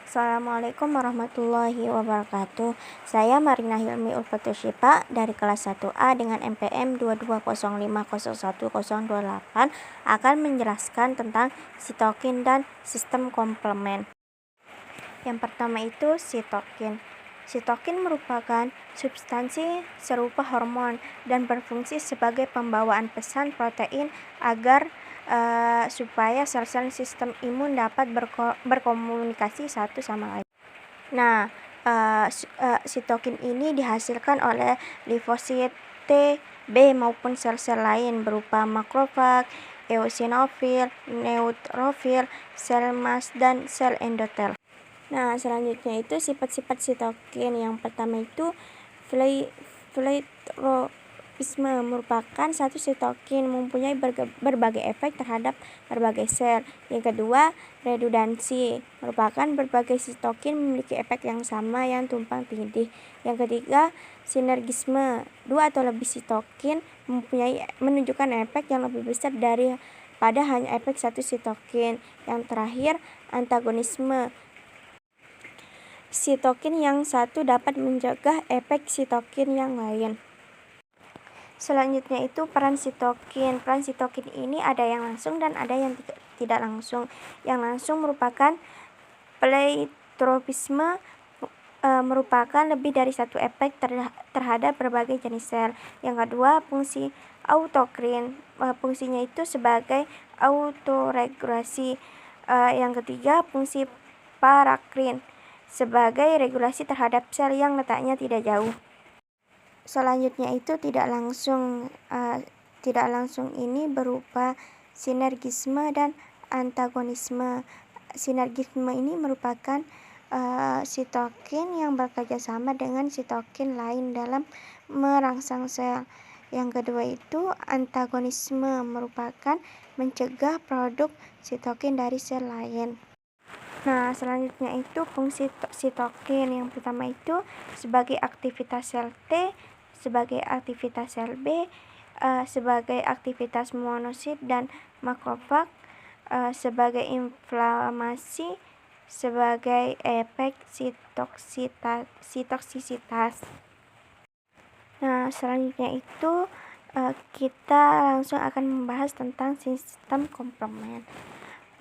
Assalamualaikum warahmatullahi wabarakatuh. Saya Marina Hilmi Ulfatusyifa dari kelas 1A dengan NPM 2205010028 akan menjelaskan tentang sitokin dan sistem komplement. Yang pertama itu sitokin. Sitokin merupakan substansi serupa hormon dan berfungsi sebagai pembawaan pesan protein agar supaya sel-sel sistem imun dapat berkomunikasi satu sama lain. Nah, sitokin ini dihasilkan oleh limfosit T, B maupun sel-sel lain berupa makrofag, eosinofil, neutrofil, sel mas, dan sel endotel. Nah, selanjutnya itu sifat-sifat sitokin. Yang pertama itu pleiotropisme merupakan satu sitokin mempunyai berbagai efek terhadap berbagai sel. Yang kedua, redundansi merupakan berbagai sitokin memiliki efek yang sama yang tumpang tindih. Yang ketiga, sinergisme, dua atau lebih sitokin menunjukkan efek yang lebih besar daripada hanya efek satu sitokin. Yang terakhir, antagonisme, sitokin yang satu dapat mencegah efek sitokin yang lain. Selanjutnya itu peran sitokin. Peran sitokin ini ada yang langsung dan ada yang tidak langsung. Yang langsung merupakan pleiotropisme, merupakan lebih dari satu efek terhadap berbagai jenis sel. Yang kedua, fungsi autokrin, fungsinya itu sebagai autoregulasi. Yang ketiga, fungsi parakrin, sebagai regulasi terhadap sel yang letaknya tidak jauh. Selanjutnya itu tidak langsung. Tidak langsung ini berupa sinergisme dan antagonisme. Sinergisme ini merupakan sitokin yang bekerja sama dengan sitokin lain dalam merangsang sel. Yang kedua itu antagonisme, merupakan mencegah produk sitokin dari sel lain. Nah, selanjutnya itu fungsi sitokin. Yang pertama itu sebagai aktivitas sel T, sebagai aktivitas sel B, sebagai aktivitas monosit dan makrofag, sebagai inflamasi, sebagai efek sitoksisitas. Nah, selanjutnya itu kita langsung akan membahas tentang sistem komplement.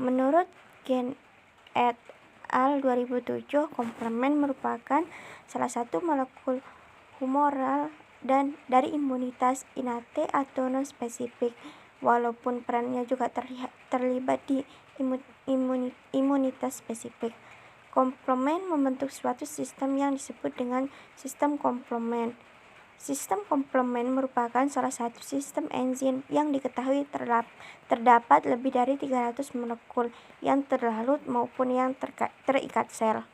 Menurut Gen et al. 2007, komplement merupakan salah satu molekul humoral dan dari imunitas innate atau non-spesifik, walaupun perannya juga terlibat di imunitas spesifik. Komplement membentuk suatu sistem yang disebut dengan sistem komplement. Sistem komplement merupakan salah satu sistem enzim yang diketahui terdapat lebih dari 300 molekul yang terlarut maupun yang terikat sel.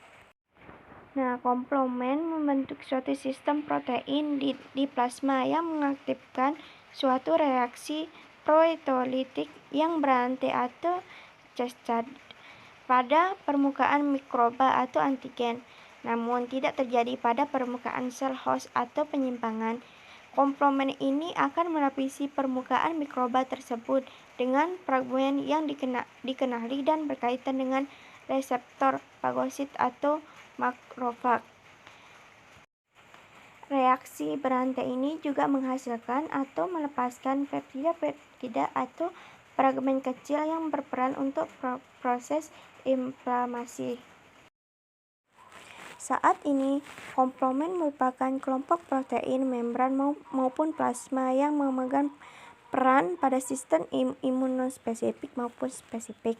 Nah, komplement membentuk suatu sistem protein di plasma yang mengaktifkan suatu reaksi proteolitik yang beranti atau cascade pada permukaan mikroba atau antigen, namun tidak terjadi pada permukaan sel host atau penyimpangan. Komplement ini akan melapisi permukaan mikroba tersebut dengan fragmen yang dikenali dan berkaitan dengan reseptor fagosit atau makrofag. Reaksi berantai ini juga menghasilkan atau melepaskan peptida atau fragmen kecil yang berperan untuk proses inflamasi. Saat ini, komplement merupakan kelompok protein membran maupun plasma yang memegang peran pada sistem imun non-spesifik maupun spesifik.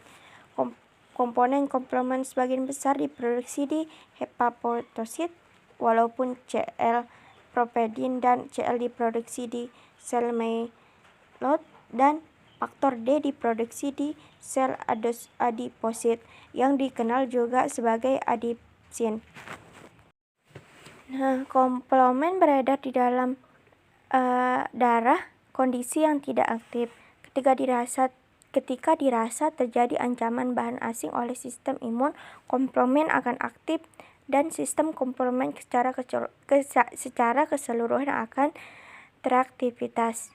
Komponen komplement sebagian besar diproduksi di hepatosit, walaupun Cl, propedin, dan Cl diproduksi di sel myeloid dan faktor D diproduksi di sel adiposit yang dikenal juga sebagai adipsin. Nah, komplement beredar di dalam darah kondisi yang tidak aktif. Ketika dirasa terjadi ancaman bahan asing oleh sistem imun, komplement akan aktif dan sistem komplement secara keseluruhan akan teraktivitas.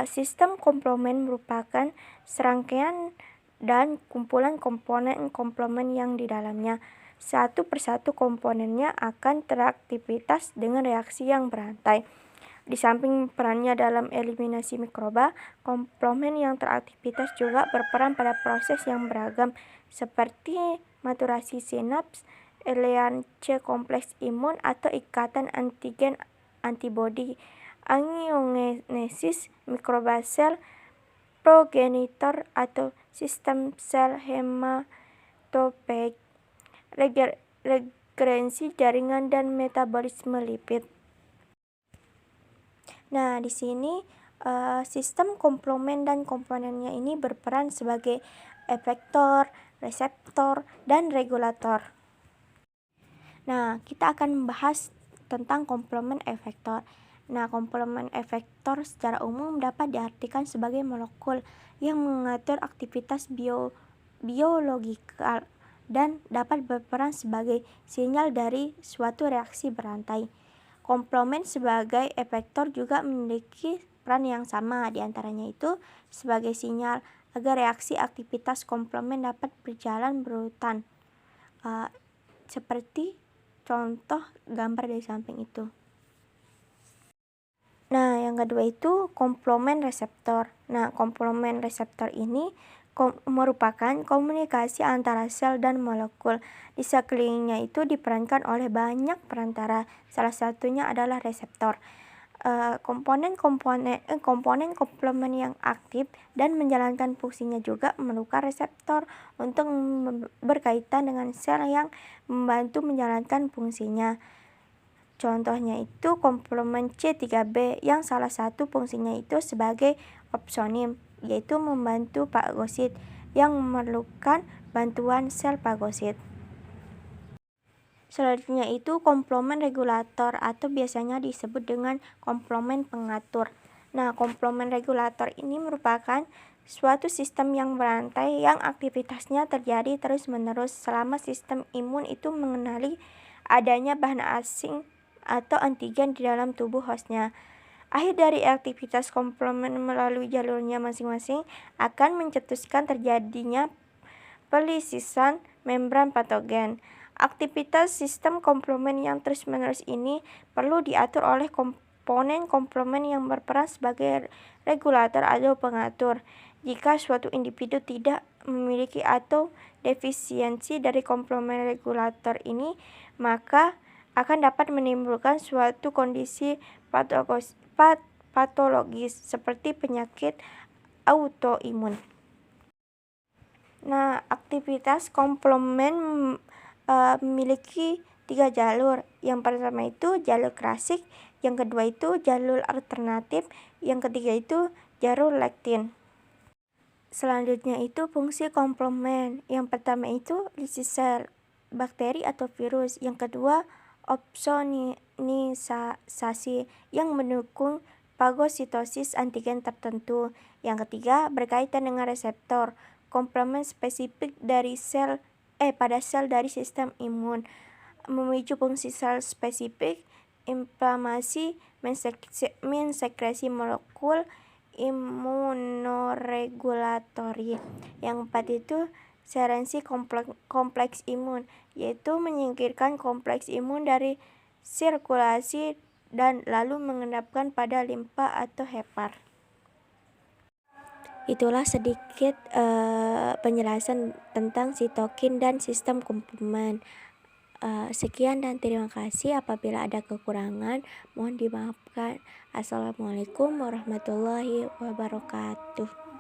Sistem komplement merupakan serangkaian dan kumpulan komponen komplement yang di dalamnya satu persatu komponennya akan teraktivitas dengan reaksi yang berantai. Di samping perannya dalam eliminasi mikroba, komplement yang teraktivitas juga berperan pada proses yang beragam seperti maturasi sinaps, aliansi kompleks imun atau ikatan antigen antibodi, angiogenesis mikroba sel, progenitor atau sistem sel hematopoietik, regrensi jaringan dan metabolisme lipid. Nah, di sini sistem komplement dan komponennya ini berperan sebagai efektor, reseptor, dan regulator. Nah, kita akan membahas tentang komplement efektor. Nah, komplement efektor secara umum dapat diartikan sebagai molekul yang mengatur aktivitas biologikal dan dapat berperan sebagai sinyal dari suatu reaksi berantai. Komplement sebagai efektor juga memiliki peran yang sama, diantaranya itu sebagai sinyal agar reaksi aktivitas komplement dapat berjalan berurutan, seperti contoh gambar di samping itu. Nah, yang kedua itu komplement reseptor. Nah, komplement reseptor ini merupakan komunikasi antara sel dan molekul. Di sekelilingnya itu diperankan oleh banyak perantara. Salah satunya adalah reseptor. Komponen komplement yang aktif dan menjalankan fungsinya juga memerlukan reseptor untuk berkaitan dengan sel yang membantu menjalankan fungsinya. Contohnya itu komplement C3b yang salah satu fungsinya itu sebagai opsonim, yaitu membantu fagosit yang memerlukan bantuan sel fagosit. Selanjutnya itu komplement regulator atau biasanya disebut dengan komplement pengatur. Nah, komplement regulator ini merupakan suatu sistem yang berantai yang aktivitasnya terjadi terus-menerus selama sistem imun itu mengenali adanya bahan asing atau antigen di dalam tubuh hostnya. Akhir dari aktivitas komplement melalui jalurnya masing-masing akan mencetuskan terjadinya pelisisan membran patogen. Aktivitas sistem komplement yang terus-menerus ini perlu diatur oleh komponen komplement yang berperan sebagai regulator atau pengatur. Jika suatu individu tidak memiliki atau defisiensi dari komplement regulator ini, maka akan dapat menimbulkan suatu kondisi patologis seperti penyakit autoimun. Nah, aktivitas komplement memiliki 3 jalur. Yang pertama itu jalur klasik, yang kedua itu jalur alternatif, yang ketiga itu jalur lektin. Selanjutnya itu fungsi komplement. Yang pertama itu lysis sel, bakteri atau virus. Yang kedua opsonisasi yang mendukung fagositosis antigen tertentu. Yang ketiga berkaitan dengan reseptor. Komplement spesifik dari pada sel dari sistem imun, memicu fungsi sel spesifik, inflamasi, mensekresi molekul imunoregulatory. Yang keempat itu serensi kompleks imun, yaitu menyingkirkan kompleks imun dari sirkulasi dan lalu mengendapkan pada limpa atau hepar. Itulah sedikit penjelasan tentang sitokin dan sistem komplement. Sekian dan terima kasih. Apabila ada kekurangan, mohon dimaafkan. Assalamualaikum warahmatullahi wabarakatuh.